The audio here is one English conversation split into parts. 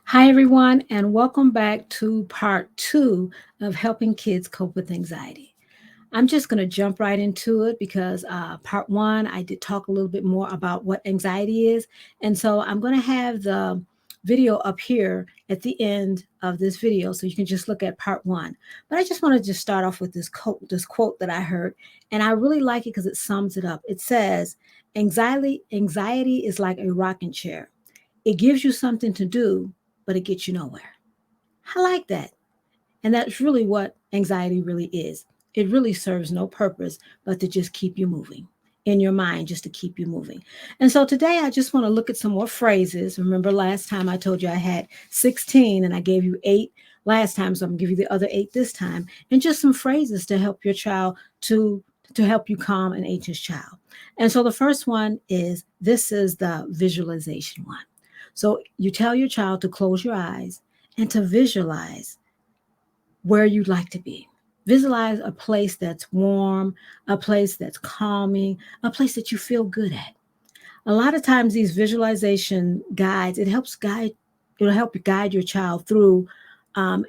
Hi, everyone, and welcome back to part two of helping kids cope with anxiety. I'm just going to jump right into it because part one, I did talk a little bit more about what anxiety is. And so I'm going to have the video up here at the end of this video so you can just look at part one. But I just want to just start off with this quote that I heard, and I really like it because it sums it up. It says, anxiety is like a rocking chair. It gives you something to do, but it gets you nowhere. I like that. And that's really what anxiety really is. It really serves no purpose but to just keep you moving in your mind, just to keep you moving. And so today I just want to look at some more phrases. Remember last time I told you I had 16 and I gave you eight last time, so I'm going to give you the other eight this time, and just some phrases to help your child to help you calm an anxious child. And so the first one is this is the visualization one. So you tell your child to close your eyes and to visualize where you'd like to be. Visualize a place that's warm, a place that's calming, a place that you feel good at. A lot of times these visualization guides, it'll help you guide your child through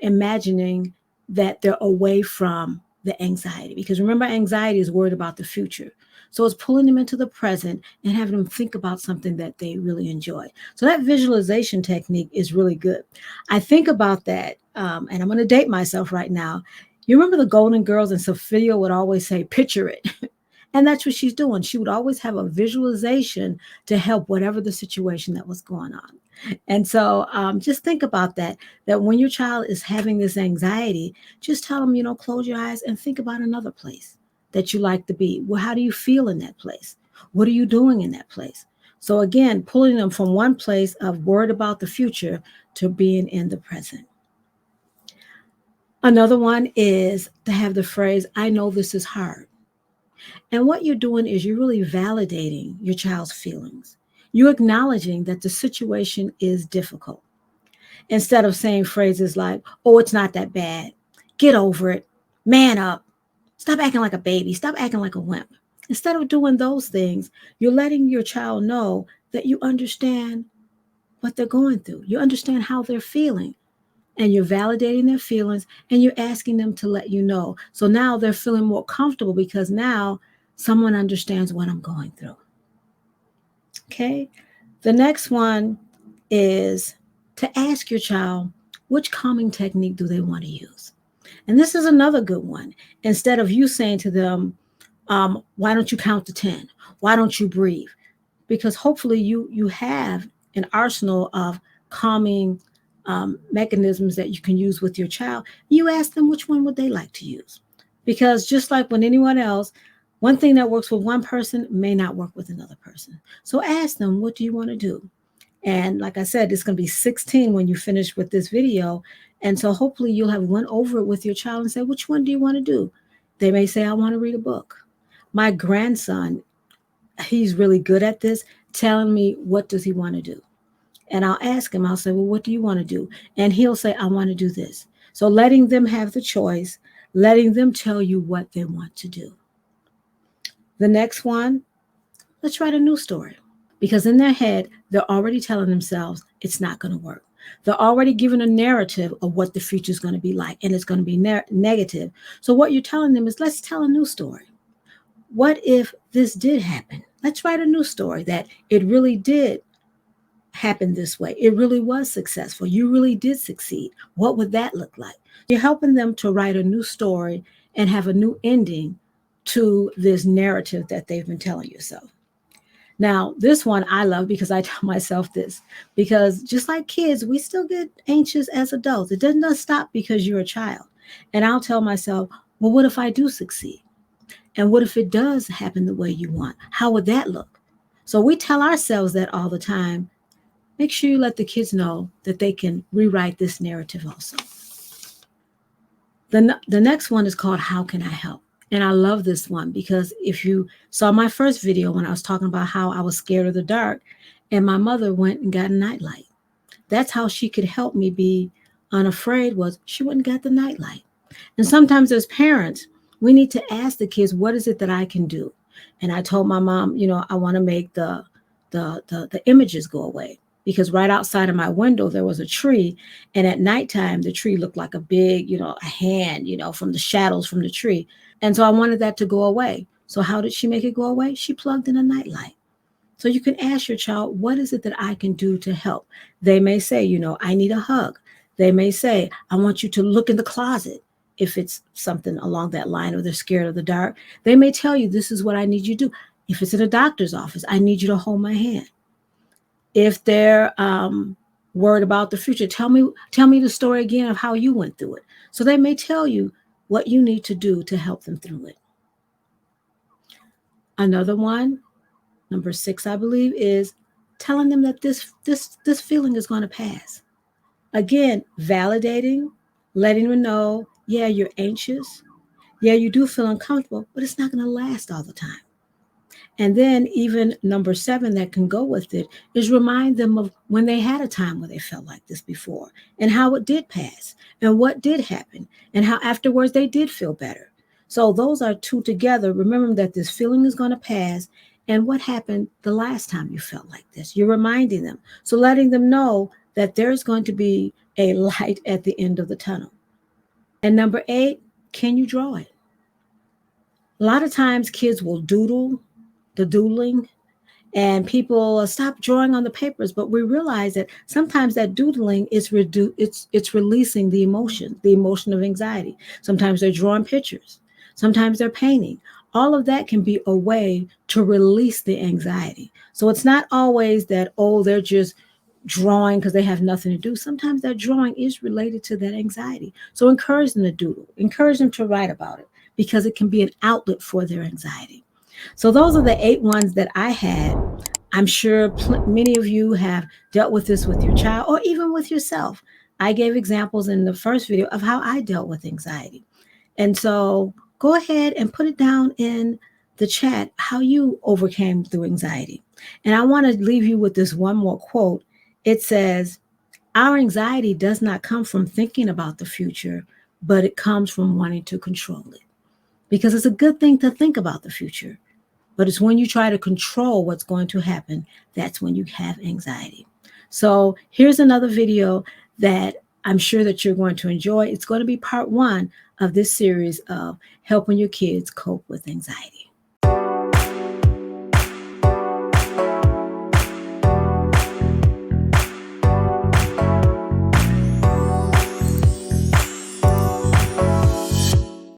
imagining that they're away from the anxiety. Because remember, anxiety is worried about the future. So it's pulling them into the present and having them think about something that they really enjoy. So that visualization technique is really good. I think about that, and I'm going to date myself right now. You remember the Golden Girls, and Sophia would always say, picture it. And that's what she's doing. She would always have a visualization to help whatever the situation that was going on. And so just think about that, that when your child is having this anxiety, just tell them, close your eyes and think about another place that you like to be. Well, how do you feel in that place? What are you doing in that place? So again, pulling them from one place of worried about the future to being in the present. Another one is to have the phrase, I know this is hard. And what you're doing is you're really validating your child's feelings. You're acknowledging that the situation is difficult. Instead of saying phrases like, oh, it's not that bad, get over it, man up, stop acting like a baby, stop acting like a wimp. Instead of doing those things, you're letting your child know that you understand what they're going through. You understand how they're feeling. And you're validating their feelings and you're asking them to let you know. So now they're feeling more comfortable because now someone understands what I'm going through. Okay. The next one is to ask your child, which calming technique do they want to use? And this is another good one. Instead of you saying to them, why don't you count to 10? Why don't you breathe? Because hopefully you have an arsenal of calming mechanisms that you can use with your child. You ask them which one would they like to use. Because just like when anyone else, one thing that works with one person may not work with another person. So ask them, what do you want to do? And like I said, it's going to be 16 when you finish with this video. And so hopefully you'll have went over it with your child and say, which one do you want to do? They may say, I want to read a book. My grandson, he's really good at this, telling me what does he want to do. And I'll ask him, I'll say, well, what do you want to do? And he'll say, I want to do this. So letting them have the choice, letting them tell you what they want to do. The next one, let's write a new story. Because in their head, they're already telling themselves it's not going to work. They're already given a narrative of what the future is going to be like, and it's going to be negative. So what you're telling them is, let's tell a new story. What if this did happen? Let's write a new story that it really did happen this way. It really was successful. You really did succeed. What would that look like? You're helping them to write a new story and have a new ending to this narrative that they've been telling yourself. Now, this one I love because I tell myself this, because just like kids, we still get anxious as adults. It doesn't stop because you're a child. And I'll tell myself, well, what if I do succeed? And what if it does happen the way you want? How would that look? So we tell ourselves that all the time. Make sure you let the kids know that they can rewrite this narrative also. The next one is called How Can I Help? And I love this one because if you saw my first video when I was talking about how I was scared of the dark and my mother went and got a nightlight. That's how she could help me be unafraid, was she went and got the nightlight. And sometimes as parents, we need to ask the kids, what is it that I can do? And I told my mom, I want to make the images go away. because right outside of my window there was a tree, and at nighttime the tree looked like a big, a hand, from the shadows from the tree. And so I wanted that to go away. So how did she make it go away? She plugged in a nightlight. So you can ask your child, what is it that I can do to help? They may say, I need a hug. They may say, I want you to look in the closet, if it's something along that line, or they're scared of the dark. They may tell you, this is what I need you to do. If it's in a doctor's office, I need you to hold my hand. If they're worried about the future, tell me the story again of how you went through it. So they may tell you what you need to do to help them through it. Another one, number 6, I believe, is telling them that this feeling is going to pass. Again, validating, letting them know, yeah, you're anxious. Yeah, you do feel uncomfortable, but it's not going to last all the time. And then even number 7 that can go with it is remind them of when they had a time where they felt like this before, and how it did pass, and what did happen, and how afterwards they did feel better. So those are 2 together. Remember that this feeling is going to pass, and what happened the last time you felt like this. You're reminding them. So letting them know that there's going to be a light at the end of the tunnel. And number 8, can you draw it? A lot of times kids will doodle, the doodling, and people stop drawing on the papers, but we realize that sometimes that doodling is it's releasing the emotion of anxiety. Sometimes they're drawing pictures, sometimes they're painting. All of that can be a way to release the anxiety. So it's not always that, oh, they're just drawing because they have nothing to do. Sometimes that drawing is related to that anxiety. So encourage them to doodle, encourage them to write about it, because it can be an outlet for their anxiety. So those are the 8 ones that I had. I'm sure many of you have dealt with this with your child, or even with yourself. I gave examples in the first video of how I dealt with anxiety. And so go ahead and put it down in the chat how you overcame through anxiety. And I want to leave you with this one more quote. It says, our anxiety does not come from thinking about the future, but it comes from wanting to control it. Because it's a good thing to think about the future, but it's when you try to control what's going to happen, that's when you have anxiety. So here's another video that I'm sure that you're going to enjoy. It's going to be part 1 of this series of helping your kids cope with anxiety.